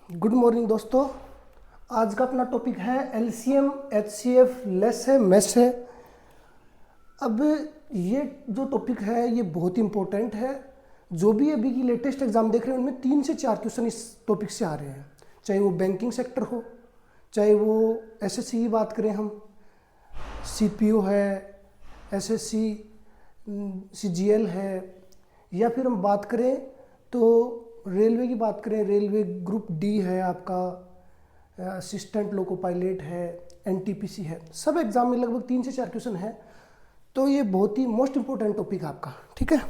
Good morning दोस्तों। आज का अपना टॉपिक है एलसीएम, एचसीएफ, लेस है, मेस है। अब ये जो टॉपिक है ये बहुत इंपॉर्टेंट है। जो भी अभी की लेटेस्ट एग्जाम देख रहे हैं उनमें 3 से 4 क्वेश्चन इस टॉपिक से आ रहे हैं, चाहे वो बैंकिंग सेक्टर हो, चाहे वो एसएससी की बात करें, हम सीपीओ है, एसएससी, सीजीएल है, या फिर हम बात करें तो रेलवे की बात करें, रेलवे ग्रुप डी है आपका, असिस्टेंट लोको पायलट है, एनटीपीसी है। सब एग्जाम में लगभग 3 से 4 क्वेश्चन है, तो ये बहुत ही मोस्ट इंपॉर्टेंट टॉपिक है आपका। ठीक है,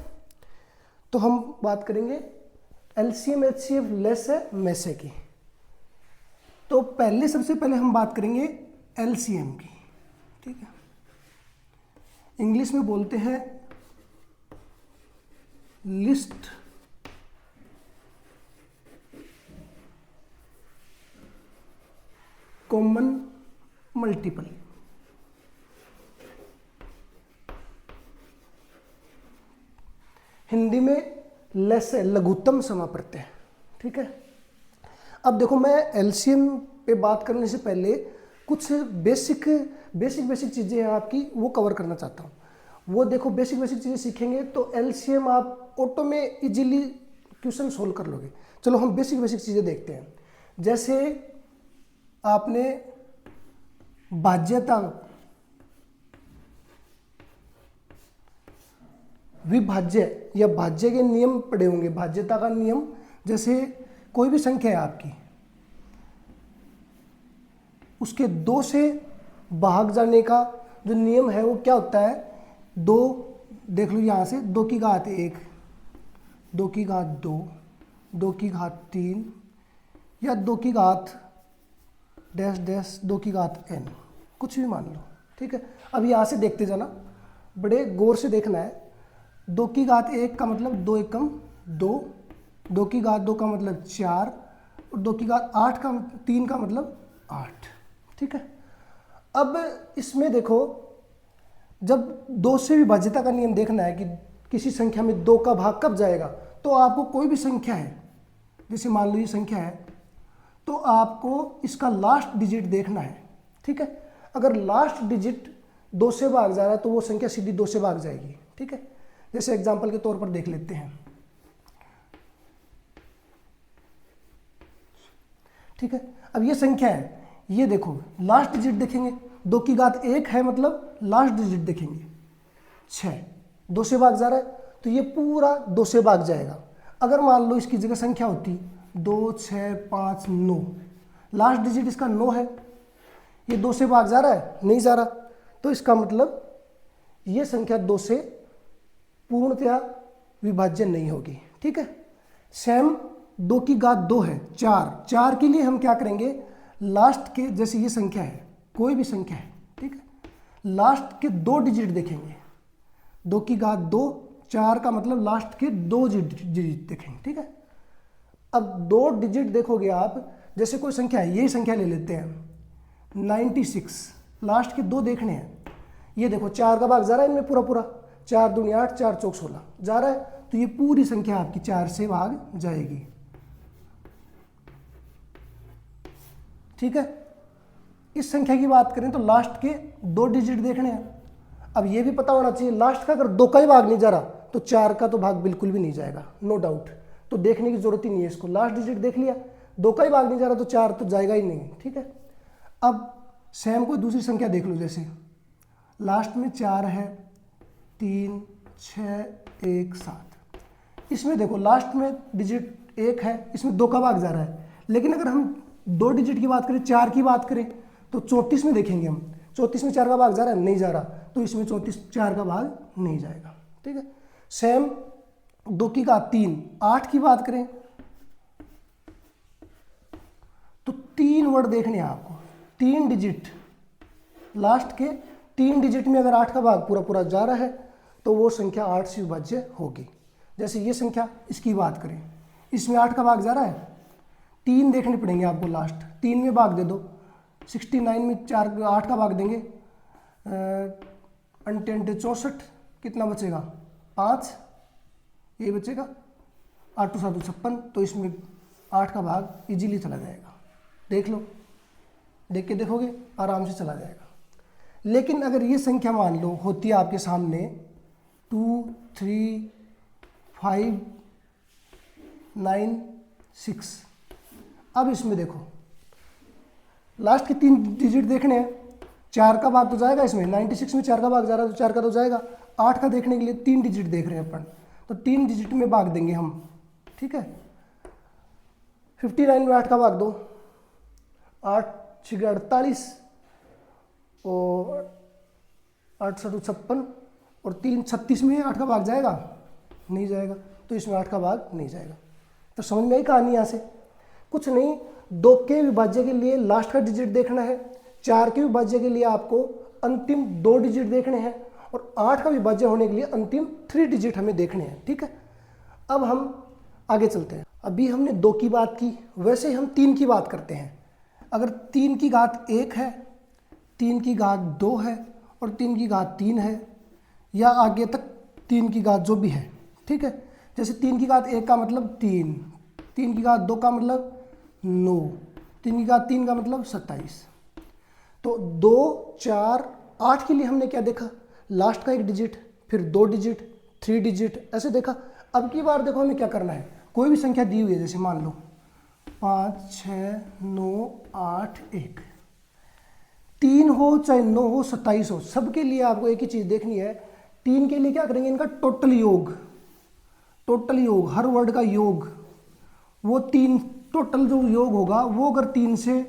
तो हम बात करेंगे एलसीएम, एचसीएफ, लेस है, मेस है की। तो सबसे पहले हम बात करेंगे एलसीएम की। ठीक है, इंग्लिश में बोलते हैं लिस्ट कॉमन मल्टीपल। हिंदी में लेस है, लघुत्तम समाप्रत्यय। ठीक है, अब देखो मैं एलसीएम पे बात करने से पहले कुछ बेसिक चीज़ें हैं आपकी, वो कवर करना चाहता हूँ। वो देखो, बेसिक चीज़ें सीखेंगे तो एलसीएम आप ऑटो में इजीली क्वेश्चन सोल्व कर लोगे। चलो हम बेसिक चीज़ें देखते हैं। जैसे आपने भाज्यता, विभाज्य या भाज्य के नियम पढ़े होंगे। भाज्यता का नियम, जैसे कोई भी संख्या है आपकी, उसके 2 से भाग जाने का जो नियम है वो क्या होता है? 2, देख लो यहाँ से, 2 की घात 1, 2 की घात 2, 2 की घात 3, या 2 की घात डैश डैश 2 की घात n, कुछ भी मान लो। ठीक है, अब यहाँ से देखते जाना, बड़े गौर से देखना है। 2 की घात 1 का मतलब 2 एकम 2, 2 की घात 2 का मतलब 4, और 2 की घात 8 का 3 का मतलब 8। ठीक है, अब इसमें देखो, जब 2 से विभाज्यता का नियम देखना है कि किसी संख्या में 2 का भाग कब जाएगा, तो आपको कोई भी संख्या है, जैसे मान लो ये संख्या है, तो आपको इसका लास्ट डिजिट देखना है। ठीक है, अगर लास्ट डिजिट 2 से भाग जा रहा है तो वो संख्या सीधी 2 से भाग जाएगी। ठीक है, जैसे एग्जांपल के तौर पर देख लेते हैं। ठीक है, अब ये संख्या है, ये देखो लास्ट डिजिट देखेंगे, 2 की घात 1 है मतलब लास्ट डिजिट देखेंगे 6, 2 से भाग जा रहा है तो ये पूरा 2 से भाग जाएगा। अगर मान लो इसकी जगह संख्या होती 2, 6, 5, 9, लास्ट डिजिट इसका 9 है, ये 2 से भाग जा रहा है? नहीं जा रहा, तो इसका मतलब ये संख्या 2 से पूर्णतया विभाज्य नहीं होगी। ठीक है, सेम 2 की घात 2 है 4 के लिए हम क्या करेंगे? लास्ट के, जैसे ये संख्या है, कोई भी संख्या है, ठीक है, लास्ट के 2 डिजिट देखेंगे। 2 की घात 2, 4 का मतलब लास्ट के 2 डिजिट देखेंगे। ठीक है, अब 2 डिजिट देखोगे आप, जैसे कोई संख्या है, यही संख्या ले लेते हैं 96, लास्ट के 2 देखने हैं। ये देखो 4 का भाग जा रहा है इनमें पूरा, 4 दूनी 8, 4 चौक 16 जा रहा है, तो ये पूरी संख्या आपकी 4 से भाग जाएगी। ठीक है, इस संख्या की बात करें तो लास्ट के 2 डिजिट देखने हैं। अब ये भी पता होना चाहिए, लास्ट का अगर 2 का ही भाग नहीं जा रहा तो 4 का तो भाग बिल्कुल भी नहीं जाएगा, नो डाउट। तो देखने की जरूरत ही नहीं है इसको, लास्ट डिजिट देख लिया, 2 का ही भाग नहीं जा रहा तो 4 तो जाएगा ही नहीं। ठीक है, अब सेम कोई दूसरी संख्या देख लो, जैसे लास्ट में 4 है, 3, 6, 1, 7। इसमें देखो लास्ट में डिजिट 1 है, इसमें 2 का भाग जा रहा है, लेकिन अगर हम 2 डिजिट की बात करें, 4 की बात करें, तो 34 में देखेंगे हम, 34 में 4 का भाग जा रहा है? नहीं जा रहा, तो इसमें 34 4 का भाग नहीं जाएगा। ठीक है, सेम 2 की घात 3, 8 की बात करें तो 3 वर्ड देखने हैं आपको, 3 डिजिट, लास्ट के 3 डिजिट में अगर 8 का भाग पूरा जा रहा है तो वो संख्या 8 से विभाज्य होगी। जैसे ये संख्या, इसकी बात करें, इसमें 8 का भाग जा रहा है, 3 देखने पड़ेंगे आपको, लास्ट 3 में भाग दे दो, 69 में 4 8 का भाग देंगे, 64, कितना बचेगा? 5, ये बचेगा, 8 2 7 56, तो इसमें 8 का भाग इजीली चला जाएगा। देख लो, देख के देखोगे आराम से चला जाएगा। लेकिन अगर ये संख्या मान लो होती है आपके सामने 2, 3, 5, 9, 6, अब इसमें देखो लास्ट के 3 डिजिट देखने हैं, 4 का भाग तो जाएगा इसमें, 96 में 4 का भाग जा रहा है तो 4 का तो जाएगा। 8 का देखने के लिए 3 डिजिट देख रहे हैं अपन, तो 3 डिजिट में भाग देंगे हम, ठीक है। 59 में 8 का भाग दो, 8 6 48 और 8 7 56 और 3 36 में 8 का भाग जाएगा, नहीं जाएगा, तो इसमें 8 का भाग नहीं जाएगा। तो समझ में आई कहानी। यहाँ से कुछ नहीं, 2 के विभाज्य के लिए लास्ट का डिजिट देखना है, 4 के विभाज्य के लिए आपको अंतिम 2 डिजिट देखने हैं और 8 का विभाज्य होने के लिए अंतिम 3 डिजिट हमें देखने हैं, ठीक है। अब हम आगे चलते हैं। अभी हमने 2 की बात की, वैसे हम 3 की बात करते हैं। अगर 3 की घात 1 है, 3 की घात 2 है और 3 की घात 3 है, या आगे तक 3 की घात जो भी है, ठीक है। जैसे 3 की घात 1 का मतलब 3, 3 की घात 2 का मतलब 9, 3 की घात 3 का मतलब 27। तो 2, 4, 8 के लिए हमने क्या देखा, लास्ट का 1 डिजिट, फिर 2 डिजिट, 3 डिजिट, ऐसे देखा। अब की बार देखो हमें क्या करना है, कोई भी संख्या दी हुई है, जैसे मान लो 5, 6, 9, 8, 1, 3 हो चाहे 9 हो 27 हो, सबके लिए आपको एक ही चीज़ देखनी है। 3 के लिए क्या करेंगे, इनका टोटल योग, टोटल योग, हर वर्ड का योग, वो 3 टोटल जो योग होगा वो अगर 3 से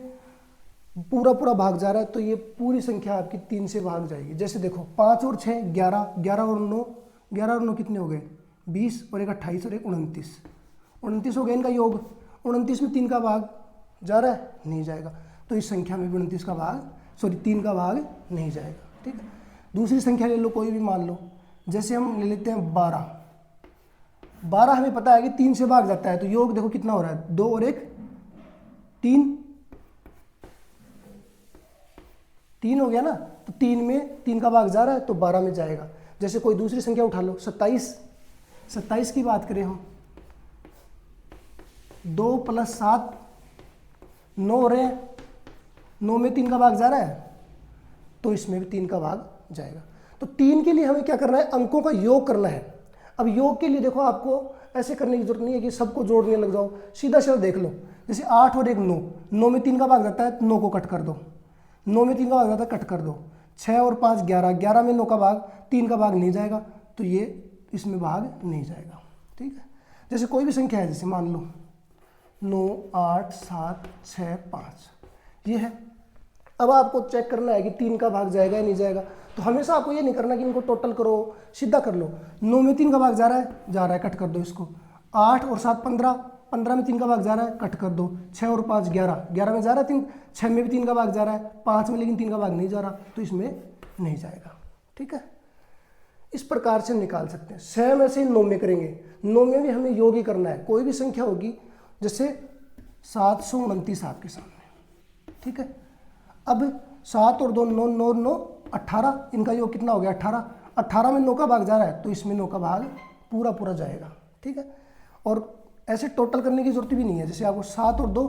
पूरा पूरा भाग जा रहा है तो ये पूरी संख्या आपकी 3 से भाग जाएगी। जैसे देखो 5 और 6 11, 11 और 9, 11 और 9 कितने हो गए, 20 और 1 28 और 1 29, 29 हो गया इनका योग। 29 में 3 का भाग जा रहा है, नहीं जाएगा, तो इस संख्या में भी 29 का भाग, सॉरी 3 का भाग नहीं जाएगा, ठीक है। दूसरी संख्या ले लो, कोई भी मान लो, जैसे हम ले लेते हैं 12, 12 हमें पता है कि 3 से भाग जाता है, तो योग देखो कितना हो रहा है, 2 और 1 3, 3 हो गया ना, तो 3 में 3 का भाग जा रहा है तो 12 में जाएगा। जैसे कोई दूसरी संख्या उठा लो 27, 27 की बात करें हम, 2 + 7 9 हो रहे हैं, 9 में 3 का भाग जा रहा है तो इसमें भी 3 का भाग जाएगा। तो 3 के लिए हमें क्या करना है, अंकों का योग करना है। अब योग के लिए देखो आपको ऐसे करने की जरूरत नहीं है कि सबको जोड़ने लग जाओ, सीधा सीधा देख लो। जैसे 8 और 1 9, 9 में 3 का भाग जाता है, 9 को कट कर दो, 9 में 3 का भाग जाता है, कट कर दो। 6 और 5 11, 11 में 9 का भाग, 3 का भाग नहीं जाएगा, तो ये इसमें भाग नहीं जाएगा, ठीक है। जैसे कोई भी संख्या है, जैसे मान लो 9 8 7 6 5, ये है। अब आपको चेक करना है कि 3 का भाग जाएगा या नहीं जाएगा। तो हमेशा आपको ये नहीं करना कि इनको टोटल करो, सीधा कर लो। 9 में 3 का भाग जा रहा है, कट कर दो इसको। 8 और 7 15, 15 में 3 का भाग जा रहा है, कट कर दो। 6 और 5 11, 11 में जा रहा है 3, 6 में भी 3 का भाग जा रहा है, 5 में लेकिन 3 का भाग नहीं जा रहा, तो इसमें नहीं जाएगा, ठीक है। इस प्रकार से निकाल सकते हैं। सेम ऐसे ही 9 में करेंगे, 9 में भी हमें योग ही करना है। कोई भी संख्या होगी, जैसे 729 आपके सामने, ठीक है। अब 7 और 2 9, 9 9 18, इनका योग कितना हो गया 18, 18 में 9 का भाग जा रहा है तो इसमें 9 का भाग पूरा पूरा जाएगा, ठीक है। और ऐसे टोटल करने की जरूरत भी नहीं है। जैसे आपको 7 और 2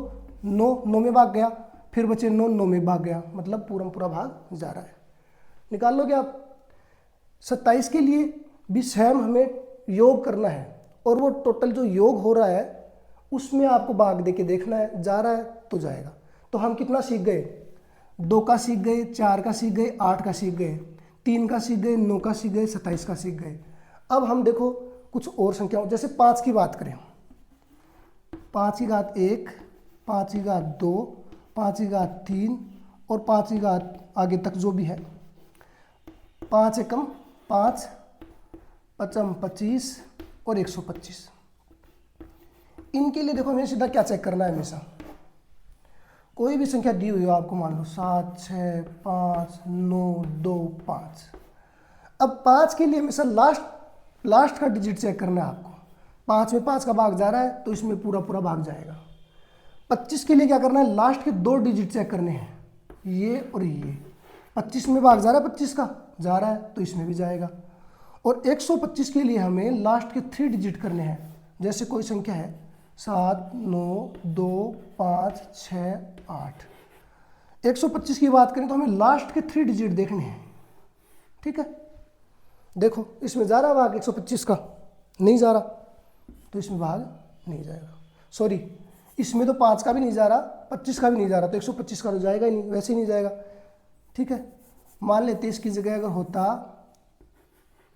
9, 9 में भाग गया, फिर बचे 9, 9 में भाग गया, मतलब पूरा पूरा भाग जा रहा है। निकाल लोगे आप। 27 के लिए भी सेम हमें योग करना है, और वो टोटल जो योग हो रहा है उसमें आपको भाग दे के देखना है, जा रहा है तो जाएगा। तो हम कितना सीख गए, 2 का सीख गए, 4 का सीख गए, 8 का सीख गए, 3 का सीख गए, 9 का सीख गए, 27 का सीख गए। अब हम देखो कुछ और संख्याओं, जैसे 5 की बात करें, 5 की घात 1, 5 की घात 2, 5 की घात 3 और 5 की घात आगे तक जो भी है। 5 एकम 5, 5 25 और 125। इनके लिए देखो हमें सीधा क्या चेक करना है, हमेशा कोई भी संख्या दी हुई हो आपको, मान लो 7 6 5 9 2 5। अब 5 के लिए हमेशा लास्ट का डिजिट चेक करना है आपको। 5 में 5 का भाग जा रहा है तो इसमें पूरा पूरा भाग जाएगा। 25 के लिए क्या करना है, लास्ट के 2 डिजिट चेक करने हैं, ये और ये। 25 में भाग जा रहा है, 25 का जा रहा है तो इसमें भी जाएगा। और 125 के लिए हमें लास्ट के 3 डिजिट करने हैं। जैसे कोई संख्या है 7 9 2 5 6 8। 125 की बात करें तो हमें लास्ट के 3 डिजिट देखने हैं, ठीक है। देखो इसमें जा रहा भाग 125 का, नहीं जा रहा, तो इसमें भाग नहीं जाएगा। सॉरी, इसमें तो 5 का भी नहीं जा रहा, 25 का भी नहीं जा रहा, तो 125 का तो जाएगा ही नहीं, वैसे ही नहीं जाएगा, ठीक है। मान लेते इसकी जगह अगर होता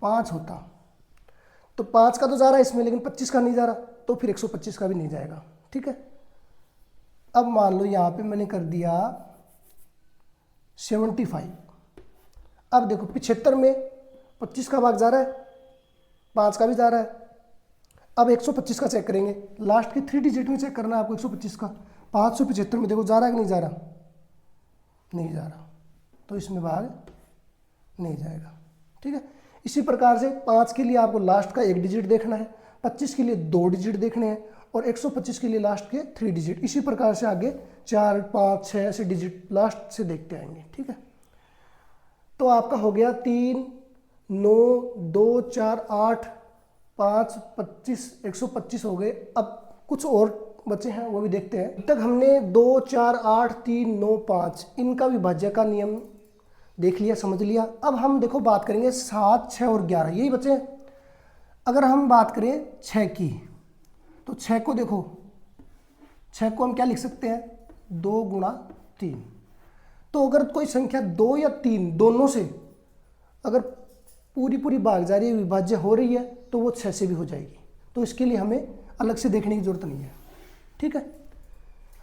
5 होता, तो 5 का तो जा रहा है इसमें, लेकिन 25 का नहीं जा रहा, तो फिर 125 का भी नहीं जाएगा, ठीक है। अब मान लो यहाँ पे मैंने कर दिया 75। अब देखो 75 में 25 का भाग जा रहा है, 5 का भी जा रहा है। अब 125 का चेक करेंगे, लास्ट के 3 डिजिट में चेक करना है आपको 125 का। 575 में देखो जा रहा है कि नहीं जा रहा, नहीं जा रहा, तो इसमें भाग नहीं जाएगा, ठीक है। इसी प्रकार से 5 के लिए आपको लास्ट का 1 डिजिट देखना है, 25 के लिए 2 डिजिट देखने हैं, और 125 के लिए लास्ट के 3 डिजिट। इसी प्रकार से आगे 4 5 6 ऐसे डिजिट लास्ट से देखते आएंगे, ठीक है। तो आपका हो गया 3 9 2 4 8 5 25 125 हो गए। अब कुछ और बचे हैं वो भी देखते हैं। अब तक हमने 2 4 8 3 9 5 इनका विभाज्य का नियम देख लिया, समझ लिया। अब हम देखो बात करेंगे 7 6 और 11, यही बचे हैं। अगर हम बात करें 6 की, तो 6 को देखो, 6 को हम क्या लिख सकते हैं, 2 गुणा 3। तो अगर कोई संख्या 2 या 3 दोनों से अगर पूरी पूरी भाग जा रही है, विभाज्य हो रही है, तो वो 6 से भी हो जाएगी। तो इसके लिए हमें अलग से देखने की जरूरत नहीं है, ठीक है।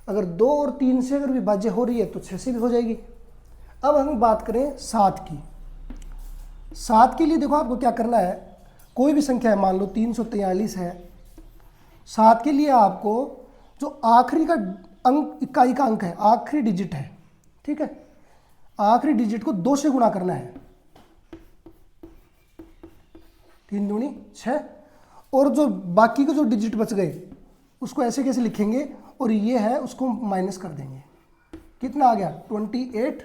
अगर 2 और 3 से अगर विभाज्य हो रही है तो 6 से भी हो जाएगी। अब हम बात करें 7 की। 7 के लिए देखो आपको क्या करना है, कोई भी संख्या है, मान लो 343 है। 7 के लिए आपको जो आखिरी का अंक, इकाई का अंक है, आखिरी डिजिट है, ठीक है, आखिरी डिजिट को 2 से गुणा करना है। 3 दूनी 6, और जो बाकी के जो डिजिट बच गए उसको ऐसे कैसे लिखेंगे, और ये है उसको माइनस कर देंगे। कितना आ गया 28।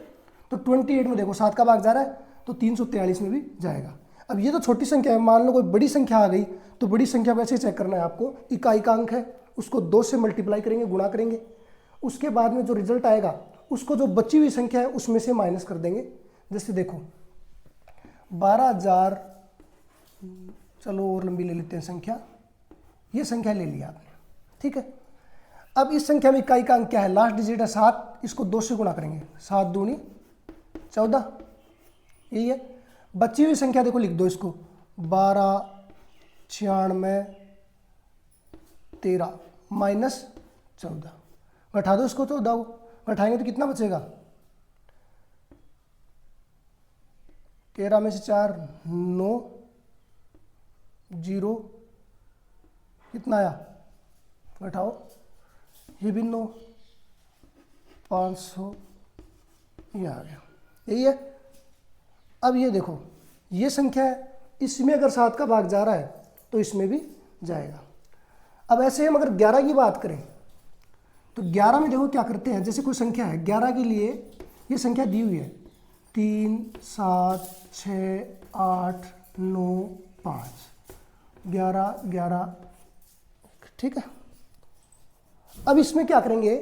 तो 28 में देखो 7 का भाग जा रहा है, तो 343 में भी जाएगा। अब ये तो छोटी संख्या है, मान लो कोई बड़ी संख्या आ गई, तो बड़ी संख्या को ऐसे चेक करना है आपको, इकाई का अंक है उसको 2 से मल्टीप्लाई करेंगे, गुणा करेंगे, उसके बाद में जो रिजल्ट आएगा उसको जो बची हुई संख्या है उसमें से माइनस कर देंगे। जैसे देखो 12,000, चलो और लंबी ले लेते हैं संख्या, ये संख्या ले लिया आपने, ठीक है। अब इस संख्या में इकाई का अंक क्या है, लास्ट डिजिट है 7, इसको 2 से गुणा करेंगे, 7 दूनी 14, यही है। बची हुई संख्या देखो लिख दो इसको, 12 96 13 माइनस 14, घटा दो इसको, 14 को घटाएंगे तो कितना बचेगा, 13 में से 4 9 0, कितना आया, घटाओ, ये भी 9 500, ये आ गया, यही है। अब ये देखो ये संख्या है, इसमें अगर 7 का भाग जा रहा है तो इसमें भी जाएगा। अब ऐसे हम अगर 11 की बात करें, तो 11 में देखो क्या करते हैं, जैसे कोई संख्या है 11 के लिए, ये संख्या दी हुई है 3 7 6 8 9 5, 11 11, ठीक है। अब इसमें क्या करेंगे,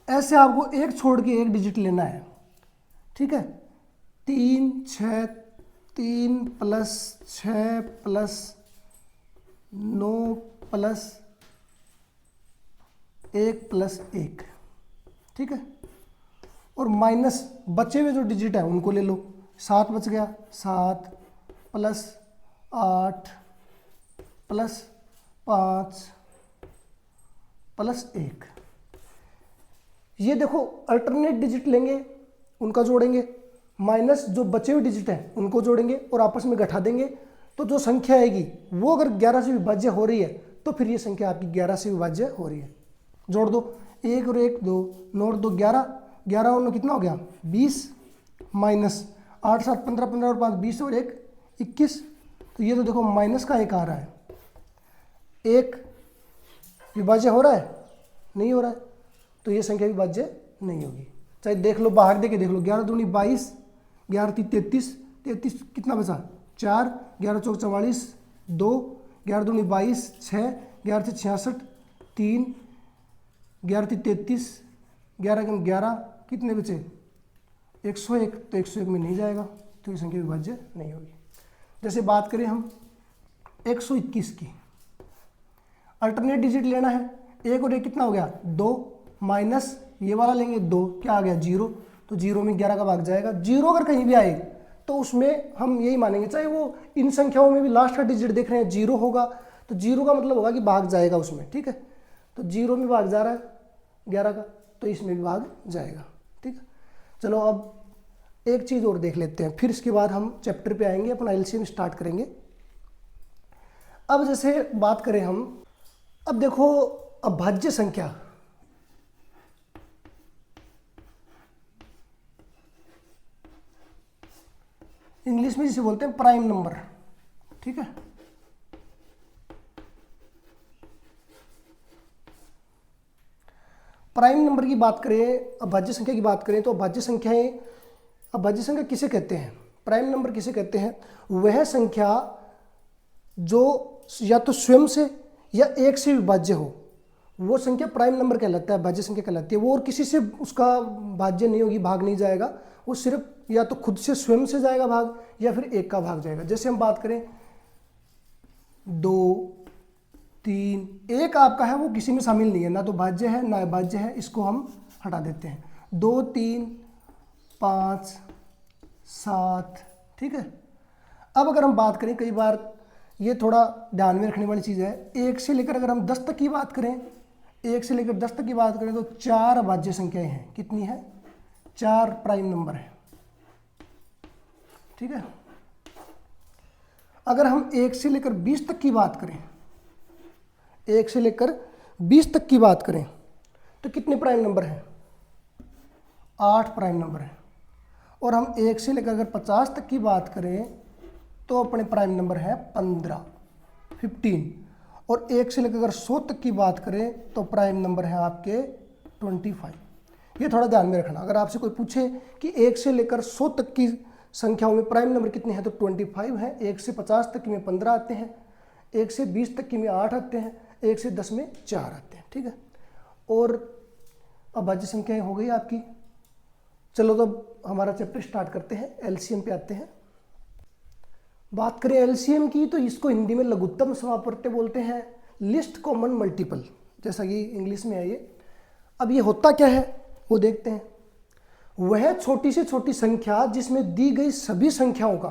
ऐसे आपको एक छोड़ के एक डिजिट लेना है, ठीक है। 3 6 3 प्लस 6 प्लस 9 प्लस 1 प्लस 1, ठीक है। और माइनस बचे हुए जो डिजिट है उनको ले लो, 7 बच गया, 7 प्लस 8 प्लस 5 प्लस 1। ये देखो अल्टरनेट डिजिट लेंगे, उनका जोड़ेंगे, माइनस जो बचे हुए डिजिट हैं उनको जोड़ेंगे और आपस में घटा देंगे। तो जो संख्या आएगी वो अगर 11 से विभाज्य हो रही है तो फिर ये संख्या आपकी 11 से विभाज्य हो रही है। जोड़ दो, 1 और 1 2, 9 और 2 11, 11 और 9 कितना हो गया 20, माइनस 8 7 15, 15 और 5 20 और 1 21। तो ये तो देखो माइनस का 1 आ रहा है, 1 विभाज्य हो रहा है, नहीं हो रहा है, तो ये संख्या विभाज्य नहीं होगी। चाहे देख लो, बाहर देके देख लो, 11 दूनी 22, 11 3 33, 33 कितना बचा 4, 11 चौक 44, 2, 11 दूनी 22, 6, 11 से 66, 3, 11 से 33, 11 कम 11, कितने बचे 101, तो 101 में नहीं जाएगा, तो ये संख्या विभाज्य नहीं होगी। जैसे बात करें हम 121 की, अल्टरनेट डिजिट लेना है, एक और एक कितना हो गया 2, माइनस ये वाला लेंगे 2, क्या आ गया 0, तो 0 में 11 का भाग जाएगा। 0 अगर कहीं भी आए तो उसमें हम यही मानेंगे, चाहे वो इन संख्याओं में भी लास्ट का डिजिट देख रहे हैं 0 होगा, तो 0 का मतलब होगा कि भाग जाएगा उसमें, ठीक है। तो 0 में भाग जा रहा है 11 का, तो इसमें भी भाग जाएगा, ठीक है। चलो अब एक चीज़ और देख लेते हैं, फिर इसके बाद हम चैप्टर पे आएंगे, अपना एलसीएम स्टार्ट करेंगे। अब जैसे बात करें हम, अब देखो अभाज्य संख्या, इंग्लिश में जिसे बोलते हैं प्राइम नंबर, ठीक है। प्राइम नंबर की बात करें, अभाज्य संख्या की बात करें, तो अभाज्य संख्याएं, अभाज्य संख्या किसे कहते हैं, प्राइम नंबर किसे कहते हैं, वह संख्या जो या तो स्वयं से या एक से विभाज्य हो, वो संख्या प्राइम नंबर कहलाता है, भाज्य संख्या कहलाती है। वो और किसी से उसका भाज्य नहीं होगी, भाग नहीं जाएगा, वो सिर्फ या तो खुद से स्वयं से जाएगा भाग, या फिर एक का भाग जाएगा। जैसे हम बात करें 2, 3, 1 आपका है वो किसी में शामिल नहीं है, ना तो भाज्य है ना अभाज्य है, इसको हम हटा देते हैं। 2, 3, 5, 7, ठीक है। अब अगर हम बात करें, कई बार ये थोड़ा ध्यान में रखने वाली चीज़ है, 1 से लेकर अगर हम 10 तक की बात करें, 1 से लेकर 10 तक की बात करें तो 4 अभाज्य संख्याएं हैं। कितनी है? 4 प्राइम नंबर है, ठीक है। अगर हम 1 से लेकर 20 तक की बात करें, 1 से लेकर 20 तक की बात करें तो कितने प्राइम नंबर हैं? 8 प्राइम नंबर हैं। और हम 1 से लेकर अगर 50 तक की बात करें तो अपने प्राइम नंबर है 15। और 1 से लेकर अगर 100 तक की बात करें तो प्राइम नंबर है आपके 25। ये थोड़ा ध्यान में रखना। अगर आपसे कोई पूछे कि 1 से लेकर 100 तक की संख्याओं में प्राइम नंबर कितने हैं तो 25 है। 1 से 50 तक की में 15 आते हैं, 1 से 20 तक की में 8 आते हैं, 1 से 10 में 4 आते हैं, ठीक है। और अभाज्य संख्याएं हो गई आपकी। चलो तो हमारा चैप्टर स्टार्ट करते हैं, एलसीएम पे आते हैं। बात करें एलसीएम की तो इसको हिंदी में लघुत्तम समापवर्त्य बोलते हैं, लिस्ट कॉमन मल्टीपल, जैसा कि इंग्लिश में है ये। अब ये होता क्या है वो देखते हैं। वह छोटी से छोटी संख्या जिसमें दी गई सभी संख्याओं का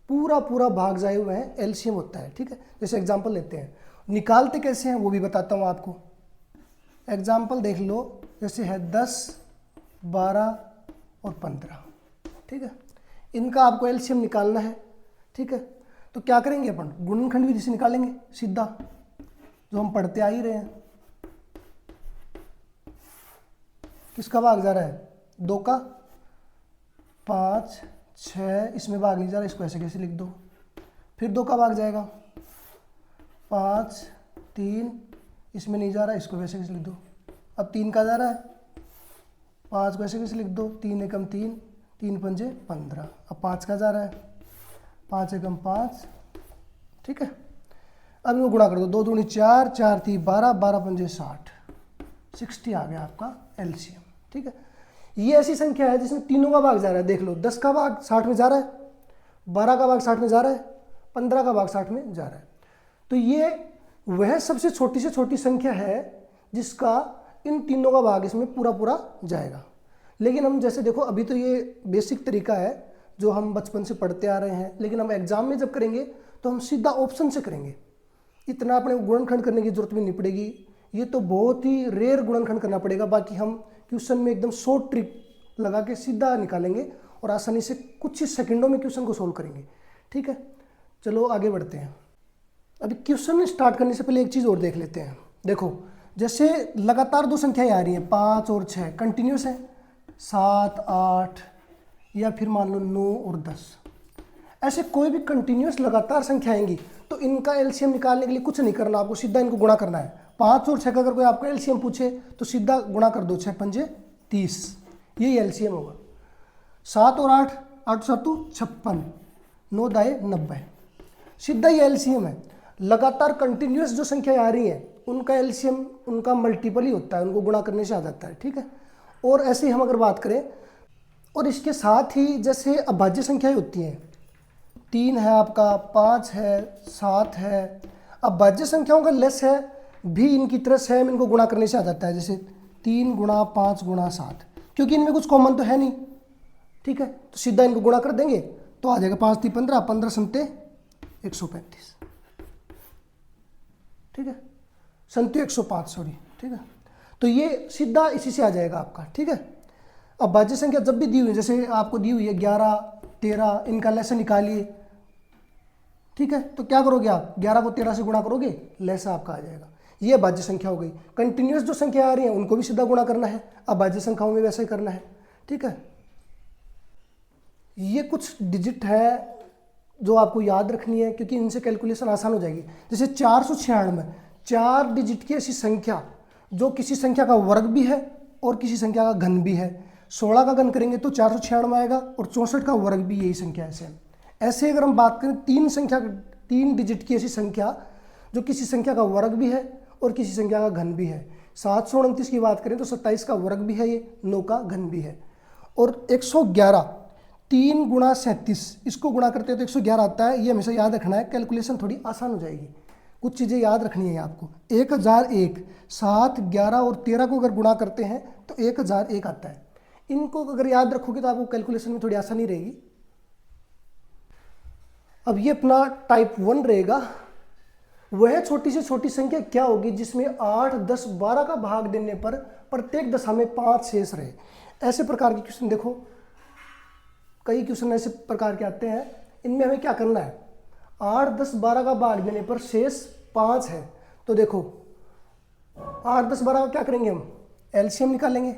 पूरा पूरा भाग जाए हुए हैं, एलसीएम होता है, ठीक है। जैसे एग्जांपल लेते हैं, निकालते कैसे हैं वो भी बताता हूँ आपको। एग्जांपल देख लो, जैसे है 10, 12 और 15, ठीक है। इनका आपको एलसीएम निकालना है, ठीक है। तो क्या करेंगे अपन, गुणनखंड विधि से निकालेंगे सीधा, जो हम पढ़ते आ ही रहे हैं। किसका भाग जा रहा है? 2 का, 5, 6, इसमें भाग नहीं जा रहा, इसको ऐसे कैसे लिख दो। फिर 2 का भाग जाएगा, 5, 3, इसमें नहीं जा रहा, इसको वैसे कैसे लिख दो। अब 3 का जा रहा है, 5 को ऐसे कैसे लिख दो, 3 एकम 3, 3 पंजे 15। अब 5 का जा रहा है, 5 एकम 5, ठीक है। अब इनको गुणा कर दो, 2 दूनी 4, 4 3 12, 12 पंजे 60 आ गया आपका एलसीएम, ठीक है। ये ऐसी संख्या है जिसमें तीनों का भाग जा रहा है। देख लो, 10 का भाग 60 में जा रहा है, 12 का भाग 60 में जा रहा है, 15 का भाग 60 में जा रहा है। तो ये वह सबसे छोटी से छोटी संख्या है जिसका इन तीनों का भाग इसमें पूरा पूरा जाएगा। लेकिन हम जैसे देखो, अभी तो ये बेसिक तरीका है जो हम बचपन से पढ़ते आ रहे हैं, लेकिन हम एग्जाम में जब करेंगे तो हम सीधा ऑप्शन से करेंगे। इतना अपने गुणनखंड करने की जरूरत भी नहीं पड़ेगी। ये तो बहुत ही रेयर गुणनखंड करना पड़ेगा, बाकी हम क्वेश्चन में एकदम शॉर्ट ट्रिक लगा के सीधा निकालेंगे और आसानी से कुछ ही सेकंडों में क्वेश्चन को सोल्व करेंगे, ठीक है। चलो आगे बढ़ते हैं। अभी क्वेश्चन स्टार्ट करने से पहले एक चीज़ और देख लेते हैं। देखो, जैसे लगातार 2 संख्याएं आ रही हैं, 5 और 6 कंटिन्यूस है, 7, 8 या फिर मान लो 9 और 10, ऐसे कोई भी कंटिन्यूस लगातार संख्या आएंगी तो इनका एलसीएम निकालने के लिए कुछ नहीं करना, आपको सीधा इनको गुणा करना है। 5 और 6 का अगर कोई आपका एलसीएम पूछे तो सीधा गुणा कर दो, 6 पंजे 30, यही एलसीएम होगा। 7 और 8, 8 7 56, 9 दाए 90, सीधा ये एलसीएम है। लगातार कंटिन्यूस जो संख्याएं आ रही हैं उनका एलसीएम उनका मल्टीपल ही होता है, उनको गुणा करने से आ जाता है, ठीक है। और ऐसे ही हम अगर बात करें, और इसके साथ ही जैसे अभाज्य संख्याएं होती हैं, 3 है आपका, 5 है, 7 है, अभाज्य संख्याओं का लेस है भी इनकी तरह सेम इनको गुणा करने से आ जाता है, जैसे 3 गुणा 5 गुणा 7, क्योंकि इनमें कुछ कॉमन तो है नहीं, ठीक है। तो सीधा इनको गुणा कर देंगे तो आ जाएगा 5 3 15, 15 संते 135, ठीक है, संते 105 सॉरी, ठीक है। तो ये सीधा इसी से आ जाएगा आपका, ठीक है। अब भाज्य संख्या जब भी दी हुई है, जैसे आपको दी हुई है 11 13, इनका लैसा निकालिए, ठीक है। तो क्या करोगे आप, 11 को 13 से गुणा करोगे, लैसा आपका आ जाएगा। ये भाज्य संख्या हो गई। कंटिन्यूस जो संख्या आ रही है उनको भी सीधा गुणा करना है, अब भाज्य संख्याओं में वैसे ही करना है, ठीक है। ये कुछ डिजिट है जो आपको याद रखनी है, क्योंकि इनसे कैलकुलेशन आसान हो जाएगी। जैसे 496, 4 डिजिट की ऐसी संख्या जो किसी संख्या का वर्ग भी है और किसी संख्या का घन भी है। 16 का घन करेंगे तो 496 आएगा, और 64 का वर्ग भी यही संख्या है सेम। ऐसे अगर हम बात करें 3 डिजिट की ऐसी संख्या जो किसी संख्या का वर्ग भी है और किसी संख्या का घन भी है। 729 की बात करें तो 27 का वर्ग भी है ये, 9 का घन भी है। और 111, 3 गुणा 37, इसको गुणा करते हैं तो 111 आता है। ये हमेशा याद रखना है, कैलकुलेशन थोड़ी आसान हो जाएगी। कुछ चीज़ें याद रखनी है आपको। 1001, 7, 11 और 13 को अगर गुणा करते हैं तो 1001 आता है। इनको अगर याद रखोगे तो आपको कैलकुलेशन में थोड़ी आसानी रहेगी। अब ये अपना टाइप 1 रहेगा। वह छोटी से छोटी संख्या क्या होगी जिसमें 8, 10, 12 का भाग देने पर प्रत्येक दशा में 5 शेष रहे। ऐसे प्रकार के क्वेश्चन देखो, कई क्वेश्चन ऐसे प्रकार के आते हैं। इनमें हमें क्या करना है, 8, 10, 12 का भाग देने पर शेष 5 है। तो देखो 8, 10, 12 का क्या करेंगे, हम एलसीएम निकालेंगे।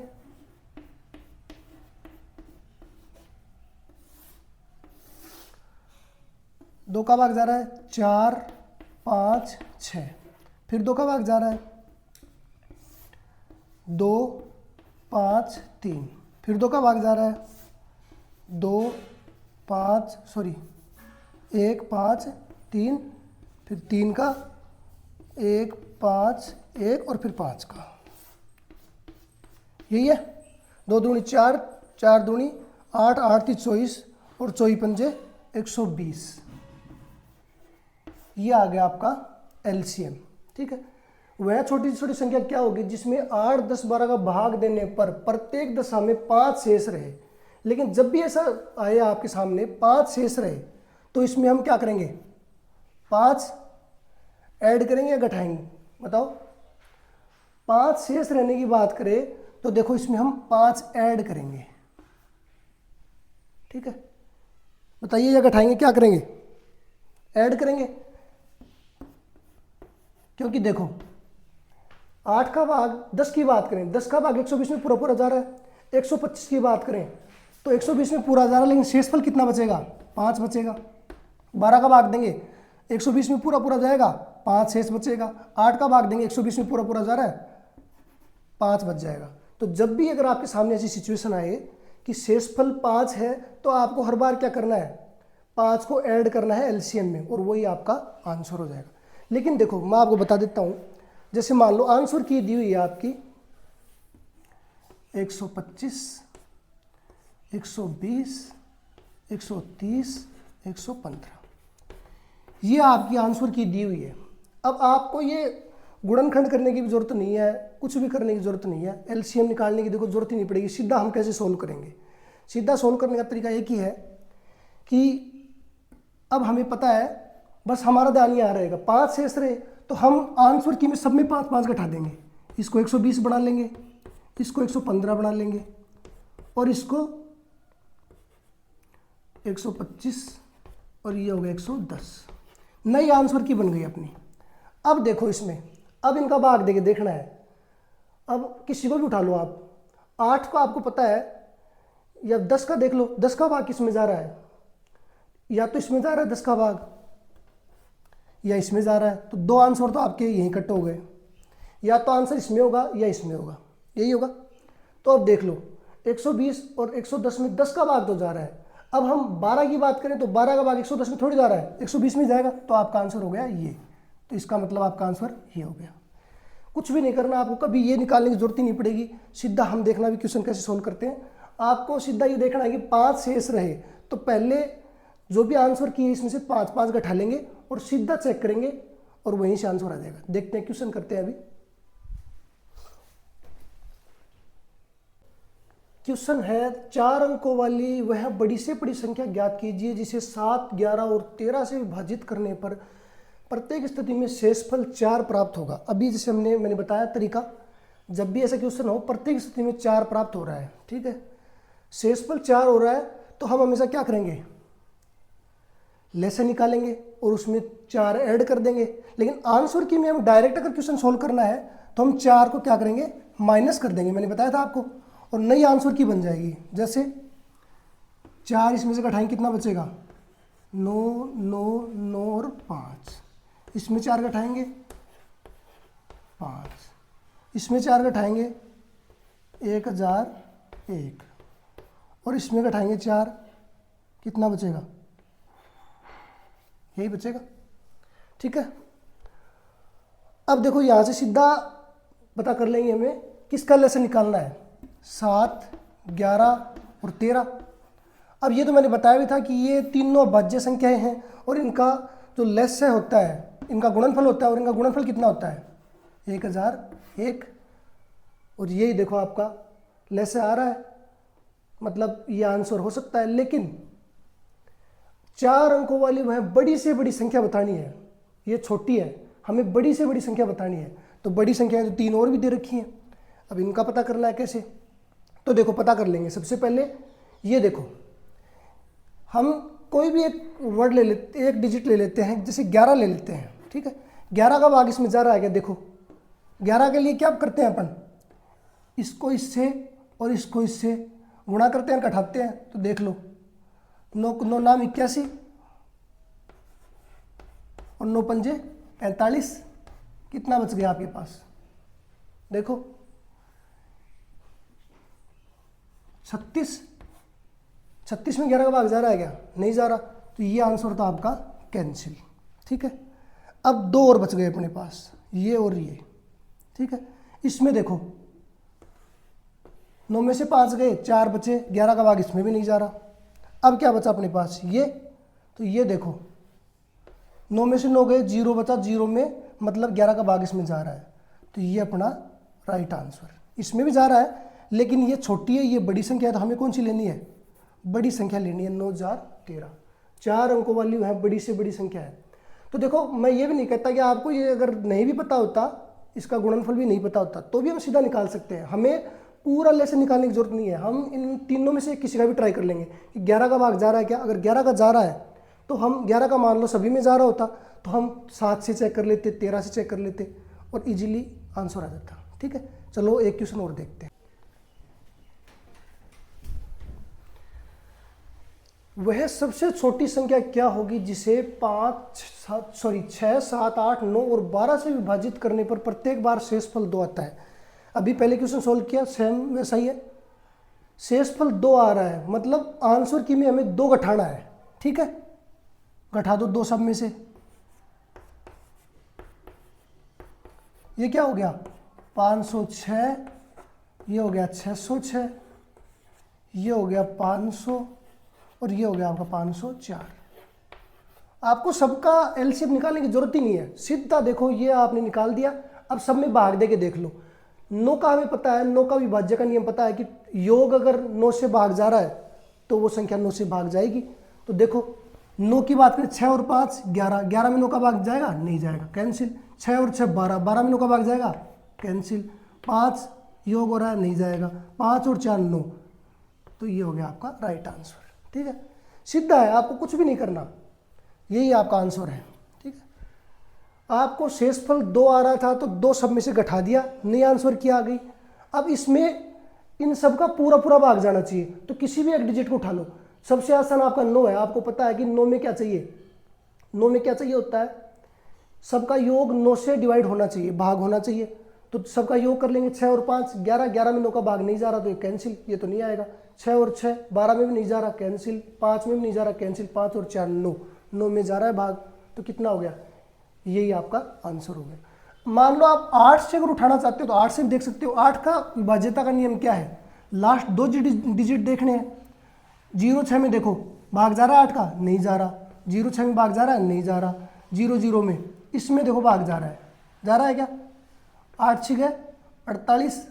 दो का भाग जा रहा है 4, 5, 6, फिर 2 का भाग जा रहा है 2, 5, 3, फिर 2 का भाग जा रहा है 2, 5 सॉरी 1, 5, 3, फिर 3 का 1, 5, 1 और फिर 5 का, यही है। 2 दूनी 4, 4 दूनी 8, 8 3 24 और 24 पंजे 120। ये आ गया आपका एलसीएम, ठीक है। वह छोटी से छोटी संख्या क्या होगी जिसमें 8, 10, 12 का भाग देने पर प्रत्येक दशा में 5 शेष रहे। लेकिन जब भी ऐसा आया आपके सामने 5 शेष रहे तो इसमें हम क्या करेंगे, 5 ऐड करेंगे या घटाएंगे, बताओ। 5 शेष रहने की बात करें तो देखो इसमें हम 5 ऐड करेंगे, ठीक है। बताइए या घटाएंगे, क्या करेंगे, ऐड करेंगे। क्योंकि देखो 8 का भाग 10 की बात करें, 10 का भाग 120 में पूरा पूरा जा रहा है। 125 की बात करें तो 120 में पूरा जा रहा है, लेकिन शेषफल कितना बचेगा, 5 बचेगा। 12 का भाग देंगे 120 में पूरा पूरा जाएगा, 5 शेष बचेगा। 8 का भाग देंगे 120 में पूरा पूरा जा रहा है, 5 बच जाएगा। तो जब भी अगर आपके सामने ऐसी सिचुएशन आए कि शेषफल 5 है तो आपको हर बार क्या करना है, 5 को ऐड करना है एलसीएम में, और वही आपका आंसर हो जाएगा। लेकिन देखो मैं आपको बता देता हूं, जैसे मान लो आंसर की दी हुई है आपकी 125, 120, 130, 115, ये आपकी आंसर की दी हुई है। अब आपको ये गुणनखंड करने की भी जरूरत नहीं है, कुछ भी करने की जरूरत नहीं है, एलसीएम निकालने की देखो जरूरत ही नहीं पड़ेगी। सीधा हम कैसे सोल्व करेंगे, सीधा सोल्व करने का तरीका एक ही है कि अब हमें पता है, बस हमारा ध्यान यहाँ रहेगा 5 शेष रहे तो हम आंसर की में सब में 5 5 घटा देंगे। इसको 120 बना लेंगे, इसको 115 बना लेंगे और इसको 125 और ये हो गया 110। नई आंसर की बन गई अपनी। अब देखो इसमें, अब इनका भाग देके देखना है। अब किसी को भी उठा लो आप, 8 का आपको पता है या 10 का देख लो, 10 का भाग किसमें जा रहा है, या तो इसमें जा रहा है 10 का भाग या इसमें जा रहा है। तो 2 आंसर तो आपके यहीं कट हो गए, या तो आंसर इसमें होगा या इसमें होगा, यही होगा। तो अब देख लो 120 और 110 में 10 का भाग तो जा रहा है। अब हम 12 की बात करें तो 12 का भाग 110 में थोड़ी जा रहा है, 120 में जाएगा। तो आपका आंसर हो गया ये तो इसका मतलब आपका आंसर ये हो गया। कुछ भी नहीं करना आपको, कभी ये निकालने की जरूरत ही नहीं पड़ेगी, सीधा हम देखना भी क्वेश्चन कैसे सोल्व करते हैं। आपको सीधा ये देखना है कि 5 शेष रहे तो पहले जो भी आंसर किए इसमें से 5 घटा लेंगे और सीधा चेक करेंगे और वहीं से आंसर आ जाएगा। देखते हैं क्वेश्चन करते हैं अभी। क्वेश्चन है 4 अंकों वाली वह बड़ी से बड़ी संख्या ज्ञात कीजिए जिसे 7, 11 और 13 से विभाजित करने पर प्रत्येक स्थिति में शेषफल 4 प्राप्त होगा। अभी जैसे मैंने बताया तरीका, जब भी ऐसा क्वेश्चन हो प्रत्येक स्थिति में 4 प्राप्त हो रहा है, ठीक है, शेषफल 4 हो रहा है, तो हम हमेशा क्या करेंगे, लेसन निकालेंगे और उसमें 4 ऐड कर देंगे। लेकिन आंसर की में हम डायरेक्ट अगर क्वेश्चन सोल्व करना है तो हम 4 को क्या करेंगे, माइनस कर देंगे, मैंने बताया था आपको, और नई आंसर की बन जाएगी। जैसे 4 इसमें से घटाएंगे कितना बचेगा, 9, 9, 9 और 5, इसमें 4 घटाएंगे 5, इसमें 4 घटाएंगे 1001 और इसमें घटाएंगे 4, कितना बचेगा, यही बचेगा, ठीक है। अब देखो यहां से सीधा पता कर लेंगे हमें किसका लेसन निकालना है, 7, 11 और 13। अब ये तो मैंने बताया भी था कि ये तीनों अभाज्य संख्याएं हैं और इनका जो लेस्य होता है इनका गुणनफल होता है, और इनका गुणनफल कितना होता है, 1001। और यही देखो आपका लेस्य आ रहा है, मतलब ये आंसर हो सकता है। लेकिन 4 अंकों वाली वह बड़ी से बड़ी संख्या बतानी है, ये छोटी है, हमें बड़ी से बड़ी संख्या बतानी है। तो बड़ी संख्याएं तो 3 और भी दे रखी हैं, अब इनका पता करना है कैसे, तो देखो पता कर लेंगे। सबसे पहले ये देखो, हम कोई भी एक वर्ड ले लेते, एक डिजिट ले लेते हैं, जैसे 11 ले लेते हैं, ठीक है। 11 का भाग इसमें जा रहा है क्या, देखो 11 के लिए क्या करते हैं अपन, इसको इससे और इसको इससे गुणा करते हैं, घटाते हैं, तो देख लो 9 नाम 81 और 9 पंजे 45, कितना बच गया आपके पास, देखो 36। 36 में 11 का भाग जा रहा है क्या, नहीं जा रहा, तो ये आंसर था आपका कैंसिल, ठीक है। अब 2 और बच गए अपने पास, ये और ये, ठीक है। इसमें देखो 9 में से 5 गए, 4 बचे, 11 का भाग इसमें भी नहीं जा रहा। अब क्या बचा अपने पास, ये, तो ये देखो 9 में से 9 गए, 0 बचा, 0 में मतलब 11 का भाग इसमें जा रहा है, तो ये अपना राइट आंसर। इसमें भी जा रहा है लेकिन ये छोटी है, ये बड़ी संख्या है, तो हमें कौन सी लेनी है, बड़ी संख्या लेनी है, 9, 4, 13, 4 अंकों वाली है, बड़ी से बड़ी संख्या है। तो देखो मैं ये भी नहीं कहता कि आपको ये अगर नहीं भी पता होता, इसका गुणनफल भी नहीं पता होता, तो भी हम सीधा निकाल सकते हैं, हमें पूरा लेसन निकालने की जरूरत नहीं है। हम इन तीनों में से किसी का भी ट्राई कर लेंगे कि 11 का भाग जा रहा है क्या, अगर 11 का जा रहा है तो हम 11 का मान लो सभी में जा रहा होता तो हम 7 से चेक कर लेते, 13 से चेक कर लेते और इजीली आंसर आ जाता, ठीक है। चलो एक क्वेश्चन और देखते हैं। वह सबसे छोटी संख्या क्या होगी जिसे 6, 7, 8, 9 और 12 से विभाजित करने पर प्रत्येक बार शेषफल 2 आता है। अभी पहले क्वेश्चन सोल्व किया, सेम वैसा ही है, शेषफल 2 आ रहा है, मतलब आंसर की में हमें 2 घटाना है, ठीक है। घटा दो 2 सब में से, ये क्या हो गया 506, ये हो गया 606, ये हो गया 500 और ये हो गया आपका 504। आपको सबका एलसीएम निकालने की जरूरत ही नहीं है, सीधा देखो ये आपने निकाल दिया। अब सब में भाग दे के देख लो, 9 का हमें पता है, 9 का विभाज्य का नियम पता है कि योग अगर 9 से भाग जा रहा है तो वो संख्या 9 से भाग जाएगी। तो देखो 9 की बात करें, 6 और 5 11, 11 में 9 का भाग जाएगा, नहीं जाएगा, कैंसिल। 6 और 6 12, 12 में 9 का भाग जाएगा, कैंसिल। 5 योग हो रहा है, नहीं जाएगा, 5 और 4 9, तो ये हो गया आपका राइट आंसर, ठीक है। सीधा है, आपको कुछ भी नहीं करना, यही आपका आंसर है, ठीक है। आपको शेषफल 2 आ रहा था तो 2 सब में से घटा दिया, नई आंसर की आ गई। अब इसमें इन सब का पूरा पूरा भाग जाना चाहिए, तो किसी भी एक डिजिट को उठा लो। सबसे आसान आपका 9 है, आपको पता है कि 9 में क्या चाहिए, 9 में क्या चाहिए होता है, सबका योग 9 से डिवाइड होना चाहिए, भाग होना चाहिए। तो सबका योग कर लेंगे, 6 और 5 11, 11 में 9 का भाग नहीं जा रहा तो ये कैंसिल, ये तो नहीं आएगा। 6 और 6 12 में भी नहीं जा रहा, कैंसिल। 5 में भी नहीं जा रहा, कैंसिल। 5 और 4 9, 9 में जा रहा है भाग, तो कितना हो गया यही आपका आंसर हो गया। मान लो आप 8 से अगर उठाना चाहते हो तो 8 से भी देख सकते हो। 8 का विभाज्यता का नियम क्या है, लास्ट 2 डिजिट देखने हैं। 0 6 में देखो भाग जा रहा है 8 का, नहीं जा रहा। 0 6 में भाग जा रहा है, नहीं जा रहा। 0 0 में, इसमें देखो भाग जा रहा है क्या? 8 6 48,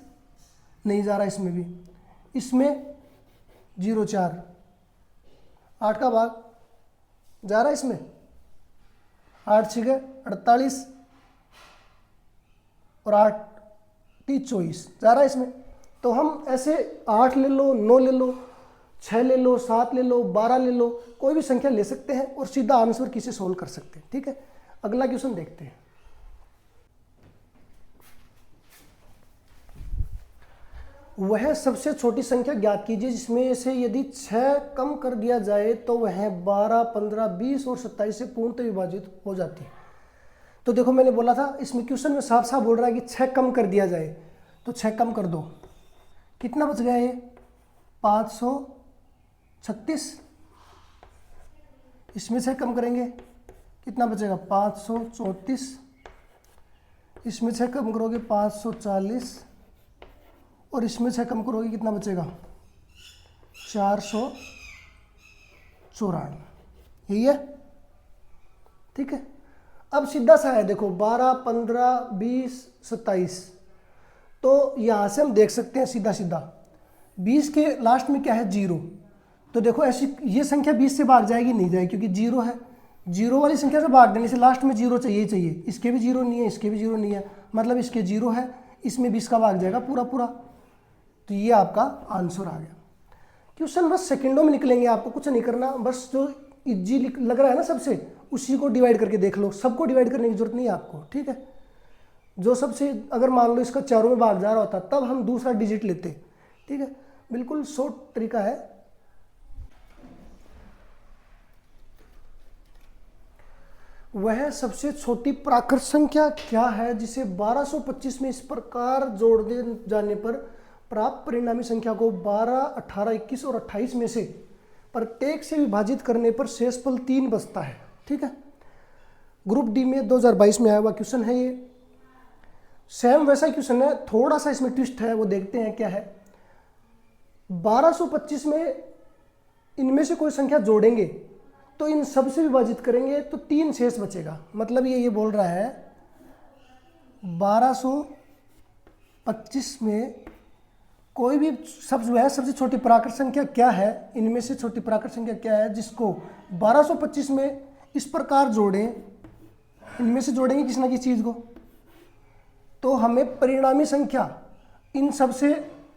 नहीं जा रहा इसमें भी। इसमें 0 4, 8 का भाग जा रहा है इसमें। 8 6 48 और 8 3 24 जा रहा है इसमें। तो हम ऐसे 8 ले लो, 9 ले लो, 6 ले लो, 7 ले लो, 12 ले लो, कोई भी संख्या ले सकते हैं और सीधा आंसर किसे सोल्व कर सकते हैं। ठीक है, अगला क्वेश्चन देखते हैं। वह सबसे छोटी संख्या ज्ञात कीजिए जिसमें से यदि 6 कम कर दिया जाए तो वह 12, 15, 20 और 27 से पूर्णतः विभाजित हो जाती है। तो देखो मैंने बोला था इसमें क्वेश्चन में साफ साफ बोल रहा है कि 6 कम कर दिया जाए, तो 6 कम कर दो, कितना बच गया ये? 536। इसमें से कम करेंगे कितना बचेगा? 534। इसमें से कम करोगे 540 और इसमें से कम करोगे कितना बचेगा? 494। यही है, ठीक है। अब सीधा सा है, देखो 12, 15, 20, 27। तो यहाँ से हम देख सकते हैं सीधा सीधा 20 के लास्ट में क्या है? 0। तो देखो ऐसी ये संख्या 20 से भाग जाएगी, नहीं जाएगी क्योंकि 0 है। 0 वाली संख्या से भाग देने से लास्ट में 0 चाहिए चाहिए। इसके भी 0 नहीं है, इसके भी 0 नहीं है, मतलब इसके 0 है, इसमें 20 का भाग जाएगा पूरा पूरा। तो ये आपका आंसर आ गया। क्वेश्चन बस सेकंडों में निकलेंगे, आपको कुछ नहीं करना, बस जो इजी लग रहा है ना सबसे, उसी को डिवाइड करके देख लो। सबको डिवाइड करने की जरूरत नहीं है आपको, ठीक है। जो सबसे, अगर मान लो इसका 4 में भाग जा रहा होता तब हम दूसरा डिजिट लेते, ठीक है। बिल्कुल शॉर्ट तरीका है। वह सबसे छोटी प्राकृत संख्या क्या है जिसे 1225 में इस प्रकार जोड़ दे जाने पर प्राप्त परिणामी संख्या को 12, 18, 21 और 28 में से प्रत्येक से विभाजित करने पर शेषफल 3 बचता है, ठीक है। ग्रुप डी में 2022 में आया हुआ क्वेश्चन है ये। सेम वैसा क्वेश्चन है, थोड़ा सा इसमें ट्विस्ट है, वो देखते हैं क्या है। 1225 में इनमें से कोई संख्या जोड़ेंगे तो इन सब से विभाजित करेंगे तो 3 शेष बचेगा। मतलब ये बोल रहा है 1225 में कोई भी सबसे छोटी प्राकृत संख्या क्या है, इनमें से छोटी प्राकृत संख्या क्या है जिसको 1225 में इस प्रकार जोड़ें, इनमें से जोड़ेंगे किसी ना किसी चीज़ को, तो हमें परिणामी संख्या इन सब से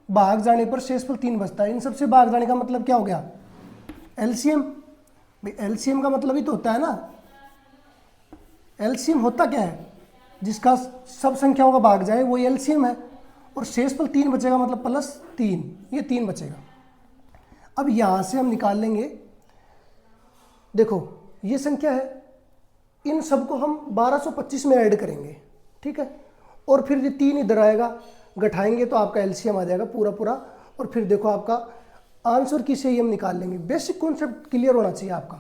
भाग जाने पर शेषफल 3 बचता है। इन सब से भाग जाने का मतलब क्या हो गया? एलसीएम। भाई एलसीएम का मतलब ही तो होता है ना, एलसीएम होता क्या है? जिसका सब संख्याओं का भाग जाए वो एलसीएम है। और शेषफल 3 बचेगा, मतलब +3, ये 3 बचेगा। अब यहाँ से हम निकाल लेंगे, देखो ये संख्या है, इन सबको हम 1225 में ऐड करेंगे, ठीक है। और फिर ये 3 इधर आएगा, घटाएंगे तो आपका एलसीएम आ जाएगा पूरा पूरा। और फिर देखो आपका आंसर की से हम निकाल लेंगे। बेसिक कॉन्सेप्ट क्लियर होना चाहिए आपका।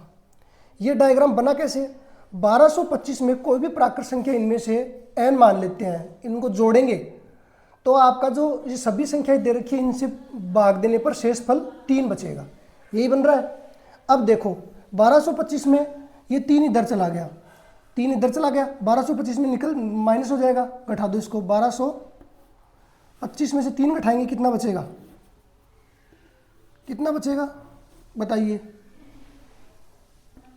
ये डायग्राम बना कैसे? 1225 में कोई भी प्राकृत संख्या इनमें से n मान लेते हैं, इनको जोड़ेंगे तो आपका जो ये सभी संख्याएं दे रखी है इनसे भाग देने पर शेषफल 3 बचेगा। यही बन रहा है। अब देखो 1225 में ये 3 इधर चला गया, 3 इधर चला गया, 1225 में निकल माइनस हो जाएगा, घटा दो इसको। 1225 में से 3 घटाएंगे कितना बचेगा? कितना बचेगा बताइए?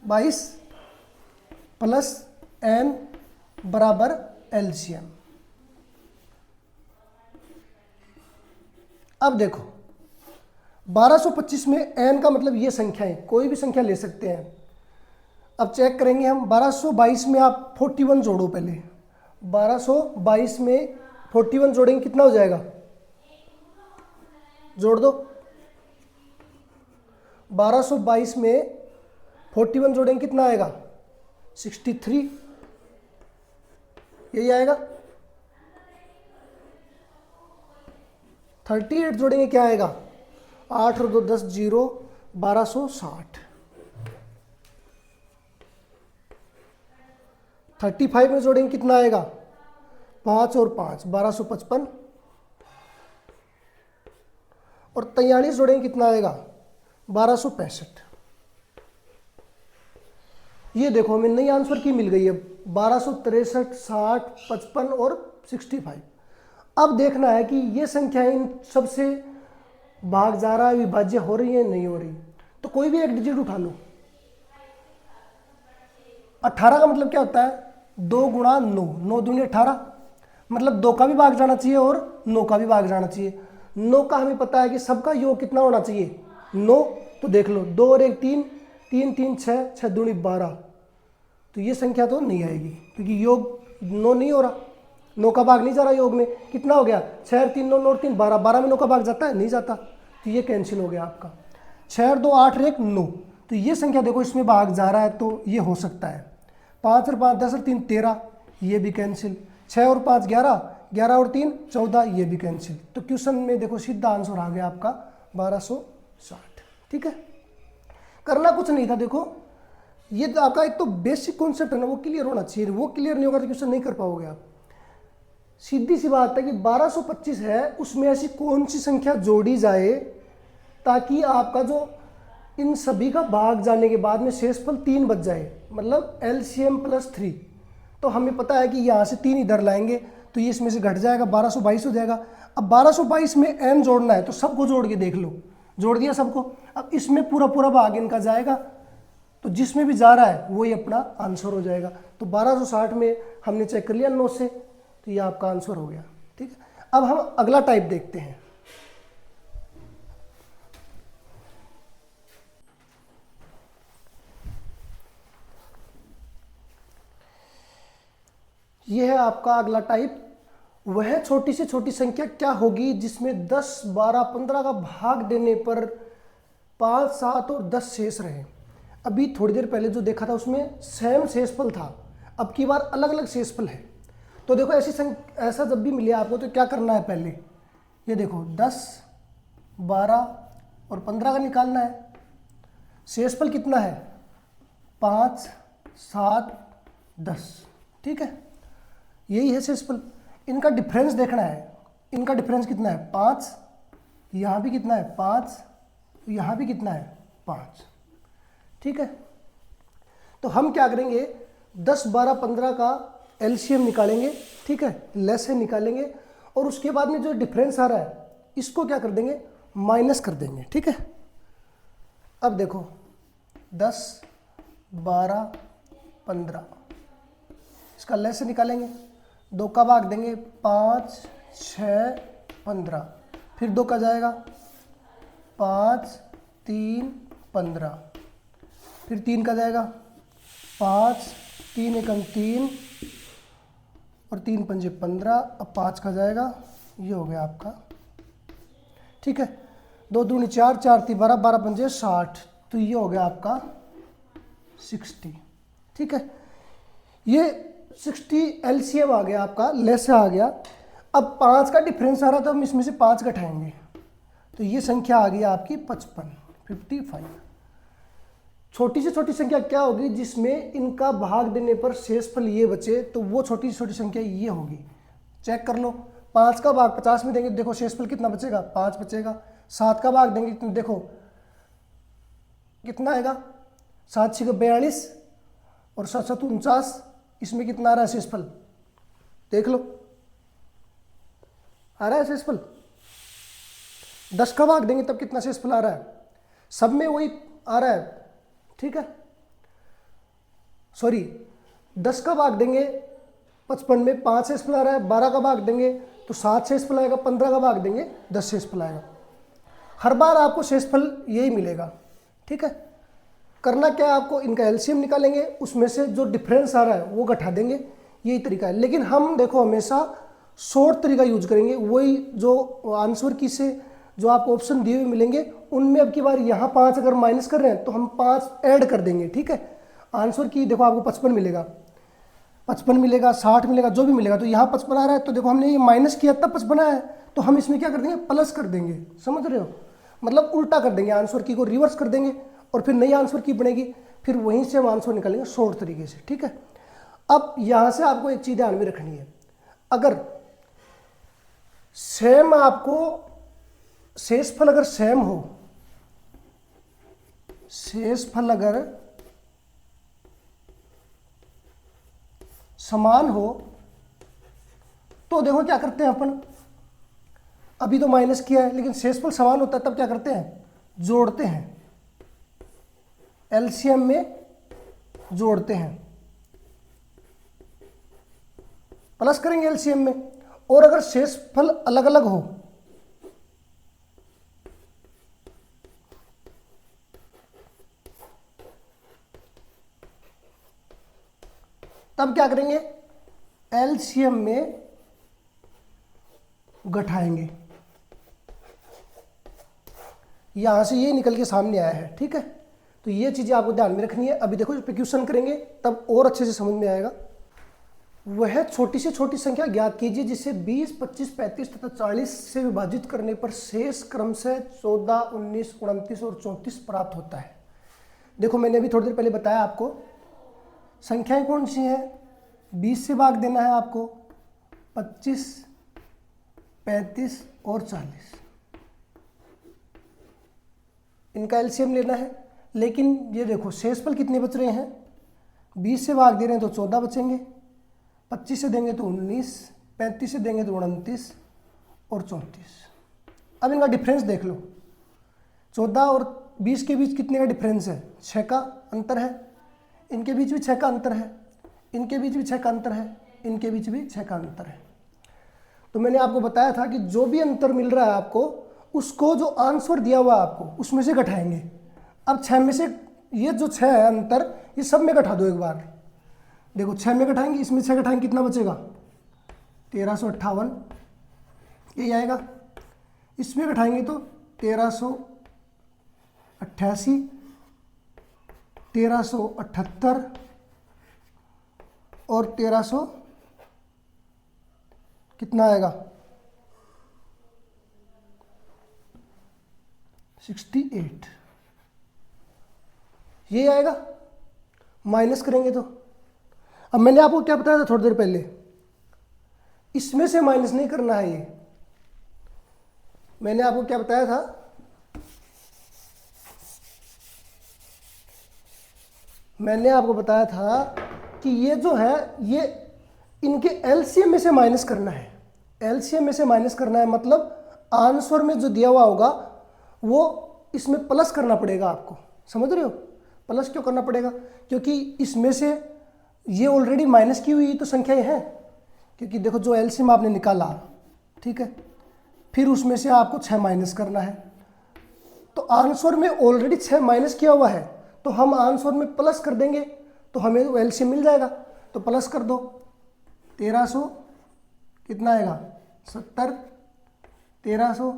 22 + n बराबर एलसीएम। अब देखो 1225 में n का मतलब ये संख्या है, कोई भी संख्या ले सकते हैं। अब चेक करेंगे हम 1222 में आप 41 जोड़ो पहले। 1222 में 41 जोड़ेंगे कितना हो जाएगा? जोड़ दो। 1222 में 41 जोड़ेंगे कितना आएगा? 63, यही आएगा। 38 जोड़ेंगे क्या आएगा? 8 और 2 10 0 1260। 35 में जोड़ेंगे कितना आएगा, 5 और 5 1255, और 43 जोड़ेंगे कितना आएगा, 1265। ये देखो हमें नई आंसर की मिल गई है 1263, 60, 55 और 65। अब देखना है कि ये संख्याएं इन सबसे भाग जा रहा है, विभाज्य हो रही है नहीं हो रही। तो कोई भी एक डिजिट उठा लो। 18 का मतलब क्या होता है, 2 गुणा 9, 9 दूनी 18, मतलब 2 का भी भाग जाना चाहिए और 9 का भी भाग जाना चाहिए। 9 का हमें पता है कि सबका योग कितना होना चाहिए, 9। तो देख लो 2 और 1 3, 3 3 6, 6 दूनी 12। तो ये संख्या तो नहीं आएगी क्योंकि योग 9 नहीं हो रहा, 9 का भाग नहीं जा रहा योग में। कितना हो गया, 6 और 3 9 और 3 12, 12 में 9 का भाग जाता है, नहीं जाता। तो ये कैंसिल हो गया आपका। 6 और 2 8 और 1 9। तो ये संख्या देखो इसमें भाग जा रहा है तो ये हो सकता है। 5 और 5 10 और 3 13, ये भी कैंसिल। 6 और 5 11, 11 और 3 14, ये भी कैंसिल। तो क्वेश्चन में देखो सीधा आंसर आ गया आपका 1260। ठीक है, करना कुछ नहीं था। देखो ये तो आपका एक तो बेसिक कॉन्सेप्ट है ना, वो क्लियर होना चाहिए। वो क्लियर नहीं होगा तो क्वेश्चन नहीं कर पाओगे आप। सीधी सी बात है कि 1225 है, उसमें ऐसी कौन सी संख्या जोड़ी जाए ताकि आपका जो इन सभी का भाग जाने के बाद में शेषफल 3 बच जाए, मतलब LCM + 3। तो हमें पता है कि यहाँ से 3 इधर लाएंगे तो ये इसमें से घट जाएगा, 1222 हो जाएगा। अब 1222 में n जोड़ना है तो सबको जोड़ के देख लो, जोड़ दिया सबको। अब इसमें पूरा पूरा भाग इनका जाएगा, तो जिसमें भी जा रहा है वही अपना आंसर हो जाएगा। तो 1260 में हमने चेक कर लिया 9 से, तो ये आपका आंसर हो गया। ठीक है, अब हम अगला टाइप देखते हैं। यह है आपका अगला टाइप। वह छोटी से छोटी संख्या क्या होगी जिसमें 10, 12, 15 का भाग देने पर 5, 7 और 10 शेष रहे। अभी थोड़ी देर पहले जो देखा था उसमें सेम शेषफल था, अब की बार अलग अलग शेषफल है। तो देखो ऐसा जब भी मिले आपको तो क्या करना है, पहले ये देखो 10, 12 और 15 का निकालना है। शेषफल कितना है, 5, 7, 10। ठीक है, यही है शेषफल। इनका डिफरेंस देखना है, इनका डिफरेंस कितना है, 5, यहाँ भी कितना है 5, यहाँ भी कितना है 5। ठीक है, तो हम क्या करेंगे, 10, 12, 15 का LCM निकालेंगे। ठीक है, लेस है निकालेंगे, और उसके बाद में जो डिफरेंस आ रहा है इसको क्या कर देंगे, माइनस कर देंगे। ठीक है, अब देखो 10, 12, 15, इसका लेस निकालेंगे, 2 का भाग देंगे 5, 6, 15, फिर 2 का जाएगा 5, 3, 15, फिर 3 का जाएगा 5, 3 एकम 3 और 3 पंजे 15, अब 5 का जाएगा, ये हो गया आपका। ठीक है, 2 दूनी 4, 4 3 12, 12 पंजे 60, तो ये हो गया आपका 60। ठीक है, ये 60 LCM आ गया आपका, लेस आ गया। अब 5 का डिफरेंस आ रहा तो हम इसमें से 5 घटाएंगे, तो ये संख्या आ गई आपकी 55। छोटी से छोटी संख्या क्या होगी जिसमें इनका भाग देने पर शेषफल ये बचे, तो वो छोटी से छोटी संख्या ये होगी। चेक कर लो, 5 का भाग 50 में देंगे, देखो शेषफल कितना बचेगा, 5 बचेगा। 7 का भाग देंगे तो देखो कितना आएगा, 7 6 42 और 7 7 49, इसमें कितना आ रहा है शेषफल, देख लो आ रहा है शेषफल। 10 का भाग देंगे तब कितना शेषफल आ रहा है, सब में वही आ रहा है। ठीक है, सॉरी 10 का भाग देंगे 55 में 5 शेषफल आ रहा है, 12 का भाग देंगे तो 7 शेषफल आएगा, 15 का भाग देंगे 10 शेषफल आएगा। हर बार आपको शेषफल यही मिलेगा। ठीक है, करना क्या है आपको, इनका LCM निकालेंगे, उसमें से जो डिफरेंस आ रहा है वो घटा देंगे, यही तरीका है। लेकिन हम देखो हमेशा शॉर्ट तरीका यूज करेंगे, वही जो आंसर की से जो आपको ऑप्शन दिए हुए मिलेंगे उनमें अब की बार यहाँ 5 अगर माइनस कर रहे हैं तो हम 5 ऐड कर देंगे। ठीक है, आंसर की देखो आपको 55 मिलेगा, 55 मिलेगा, 60 मिलेगा, जो भी मिलेगा। तो यहाँ 55 आ रहा है तो देखो हमने ये माइनस किया तब 55 आया है, तो हम इसमें क्या कर देंगे, प्लस कर देंगे। समझ रहे हो, मतलब उल्टा कर देंगे, आंसर की को रिवर्स कर देंगे और फिर नई आंसर की बनेगी, फिर वहीं से हम आंसर निकालेंगे शॉर्ट तरीके से। ठीक है, अब यहां से आपको एक चीज ध्यान में रखनी है, अगर सेम आपको शेषफल अगर सेम हो, शेषफल अगर समान हो, तो देखो क्या करते हैं अपन, अभी तो माइनस किया है, लेकिन शेषफल समान होता है तब क्या करते हैं, जोड़ते हैं, एलसीएम में जोड़ते हैं, प्लस करेंगे एलसीएम में। और अगर शेषफल अलग अलग हो, तब क्या करेंगे, एलसीएम में घटाएंगे। यहां से ये निकल के सामने आया है, ठीक है। तो ये चीजें आपको ध्यान में रखनी है। अभी देखो इस पे क्वेश्चन करेंगे तब और अच्छे से समझ में आएगा। वह छोटी से छोटी संख्या ज्ञात कीजिए जिसे 20, 25, 35 तथा 40 से विभाजित करने पर शेष क्रमशः 14, 19, 29 और 34 प्राप्त होता है। देखो मैंने अभी थोड़ी देर पहले बताया आपको संख्याएं कौन सी हैं, 20 से भाग देना है आपको, 25, 35 और 40, इनका एलसीएम लेना है। लेकिन ये देखो शेषफल कितने बच रहे हैं, 20 से भाग दे रहे हैं तो 14 बचेंगे, 25 से देंगे तो 19, 35 से देंगे तो 29 और 34। अब इनका डिफरेंस देख लो, 14 और 20 के बीच कितने का डिफरेंस है, 6 का अंतर है, इनके बीच भी 6 का अंतर है, इनके बीच भी 6 का अंतर है, इनके बीच भी 6 का अंतर है। तो मैंने आपको बताया था कि जो भी अंतर मिल रहा है आपको, उसको जो आंसर दिया हुआ है आपको उसमें से घटाएंगे। अब 6 में से ये जो 6 है अंतर, ये सब में घटा दो एक बार। देखो 6 में घटाएंगे, इसमें 6 घटाएंगे, कितना बचेगा, 1358, यही आएगा। इसमें घटाएंगे तो 1388, 1378 और 1300 कितना आएगा, 68, ये आएगा। माइनस करेंगे तो, अब मैंने आपको क्या बताया था थोड़ी देर पहले, इसमें से माइनस नहीं करना है। ये मैंने आपको क्या बताया था, मैंने आपको बताया था कि ये जो है ये इनके एलसीएम में से माइनस करना है। एलसीएम में से माइनस करना है मतलब आंसर में जो दिया हुआ होगा वो इसमें प्लस करना पड़ेगा आपको, समझ रहे हो। प्लस क्यों करना पड़ेगा, क्योंकि इसमें से ये ऑलरेडी माइनस की हुई तो संख्याएं हैं, क्योंकि देखो जो एलसीएम आपने निकाला, ठीक है, फिर उसमें से आपको 6 माइनस करना है, तो आंसर में ऑलरेडी 6 माइनस किया हुआ है, तो हम आंसर में प्लस कर देंगे तो हमें एलसीएम मिल जाएगा। तो प्लस कर दो, 1300 कितना आएगा, 70, 1300,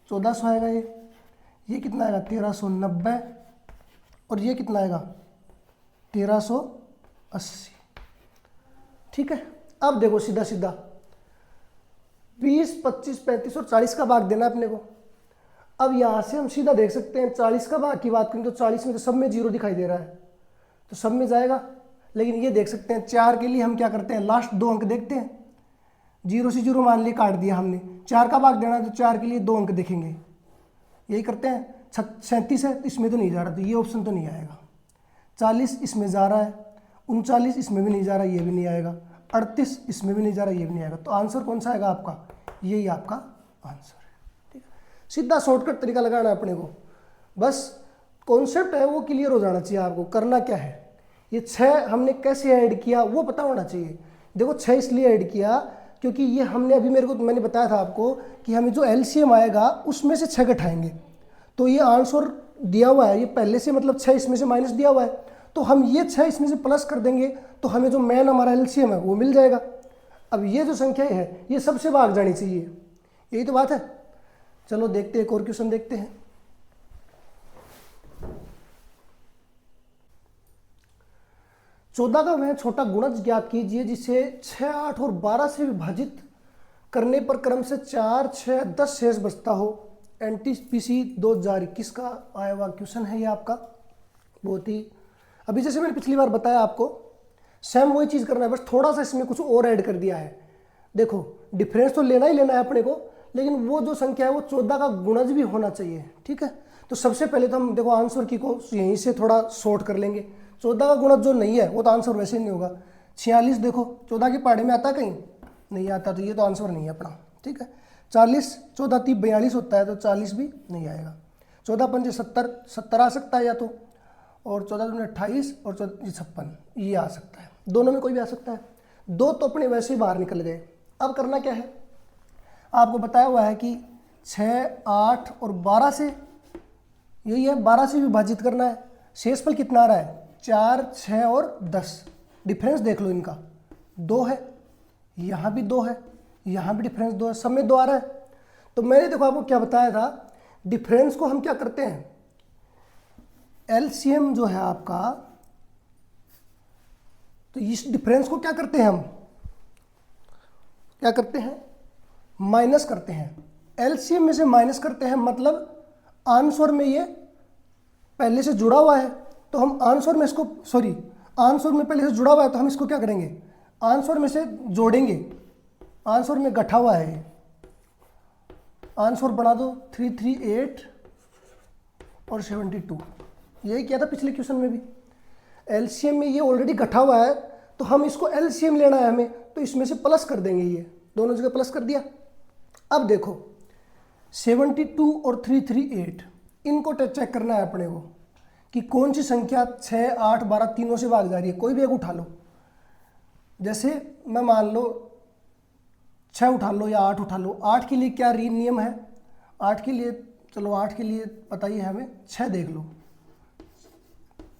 1400 आएगा, ये कितना आएगा, 1390, और ये कितना आएगा, 1380। ठीक है। अब देखो सीधा सीधा 20, 25, 35 और 40 का भाग देना अपने को। अब यहां से हम सीधा देख सकते हैं 40 का भाग की बात करें तो 40 में तो सब में 0 दिखाई दे रहा है, तो सब में जाएगा। लेकिन ये देख सकते हैं 4 के लिए हम क्या करते हैं, लास्ट 2 अंक देखते हैं, 0 से 0 मान लिए काट दिया हमने। 4 का भाग देना है तो 4 के लिए 2 अंक देखेंगे, यही करते हैं। 37 है तो इसमें तो नहीं जा रहा, तो ये ऑप्शन तो नहीं आएगा। 40 इसमें जा रहा है, 39 इसमें भी नहीं जा रहा, ये भी नहीं आएगा, 38 इसमें भी नहीं जा रहा, ये भी नहीं आएगा। तो आंसर कौन सा आएगा आपका, यही आपका आंसर है। ठीक है, सीधा शॉर्टकट तरीका लगाना है अपने को, बस कॉन्सेप्ट है वो क्लियर हो जाना चाहिए आपको। करना क्या है, ये 6 हमने कैसे ऐड किया वो पता होना चाहिए। देखो 6 इसलिए ऐड किया क्योंकि ये हमने अभी मैंने बताया था आपको कि हमें जो एलसीएम आएगा उसमें से 6 घटाएंगे, तो ये आंसर दिया हुआ है, ये पहले से मतलब 6 इसमें से माइनस दिया हुआ है, तो हम ये 6 इसमें से प्लस कर देंगे तो हमें जो मेन हमारा एलसीएम है वो मिल जाएगा। अब ये जो संख्या है ये सबसे भाग जानी चाहिए, यही तो बात है। चलो देखते हैं, एक और क्वेश्चन देखते हैं। चौदह का वह छोटा गुणज ज्ञात कीजिए जिसे 6, 8 और 12 से विभाजित करने पर क्रम से 4, 6, 10 शेष बचता हो। एनटीपीसी 2021 का आया हुआ क्वेश्चन है ये आपका। बहुत ही अभी जैसे मैंने पिछली बार बताया आपको सेम वही चीज़ करना है, बस थोड़ा सा इसमें कुछ और ऐड कर दिया है। देखो डिफरेंस तो लेना ही लेना है अपने को, लेकिन वो जो संख्या है वो 14 का गुणज भी होना चाहिए, ठीक है। तो सबसे पहले तो हम देखो आंसर की को यहीं से थोड़ा शॉर्ट कर लेंगे। 14 का गुणज जो नहीं है वो तो आंसर वैसे ही नहीं होगा। 46 देखो 14 के पहाड़े में आता है कहीं नहीं आता, तो ये तो आंसर नहीं है अपना, ठीक है। 40 14 3 42 होता है, तो 40 भी नहीं आएगा। 14 5 70 70 आ सकता है या तो, और 14 दूनी 28 और 56 ये आ सकता है, दोनों में कोई भी आ सकता है। दो तो अपने वैसे ही बाहर निकल गए। अब करना क्या है, आपको बताया हुआ है कि 6 8 और 12 से, यही है 12 से विभाजित करना है। शेषफल कितना आ रहा है, 4 6 और 10। डिफरेंस देख लो इनका 2 है, यहाँ भी 2 है, यहाँ भी डिफरेंस 2 है, सब में 2 आ रहा है। तो मैंने देखो आपको क्या बताया था, डिफरेंस को हम क्या करते हैं, एलसीएम जो है आपका, तो इस डिफरेंस को क्या करते हैं हम, क्या करते हैं, माइनस करते हैं। एलसीएम में से माइनस करते हैं, मतलब आंसर में ये पहले से जुड़ा हुआ है, तो हम आंसर में इसको, सॉरी आंसर में पहले से जुड़ा हुआ है तो हम इसको क्या करेंगे, आंसर में से जोड़ेंगे। आंसर में गठा हुआ है, आंसर बना दो 338 और 72। यही किया था पिछले क्वेश्चन में भी। एलसीएम में ये ऑलरेडी गठा हुआ है, तो हम इसको एलसीएम लेना है हमें, तो इसमें से प्लस कर देंगे, ये दोनों जगह प्लस कर दिया। अब देखो 72 और 338 इनको चेक करना है अपने को कि कौन सी संख्या 6 8 12 तीनों से भाग जा रही है। कोई भी एक उठा लो, जैसे मैं मान लो 6 उठा लो या 8 उठा लो। 8 के लिए क्या नियम है, 8 के लिए, चलो 8 के लिए पता ही है हमें, 6 देख लो,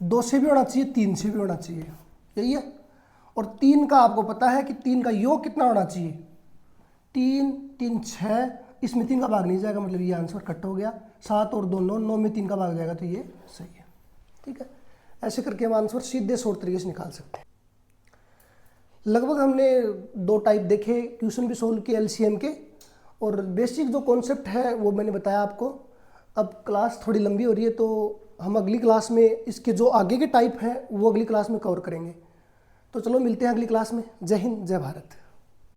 2 से भी होना चाहिए 3 से भी होना चाहिए, यही है। और 3 का आपको पता है कि 3 का योग कितना होना चाहिए, 3 3 6, इसमें 3 का भाग नहीं जाएगा, मतलब ये आंसर कट हो गया। 7 और 2 9, 9 में 3 का भाग जाएगा, तो ये सही है, ठीक है। ऐसे करके हम आंसर सीधे शॉर्ट तरीके से निकाल सकते हैं। लगभग हमने 2 टाइप देखे, क्वेश्चन भी सोल्व किए एलसीएम के, और बेसिक जो कॉन्सेप्ट है वो मैंने बताया आपको। अब क्लास थोड़ी लंबी हो रही है, तो हम अगली क्लास में इसके जो आगे के टाइप हैं वो अगली क्लास में कवर करेंगे। तो चलो मिलते हैं अगली क्लास में। जय हिंद, जय भारत।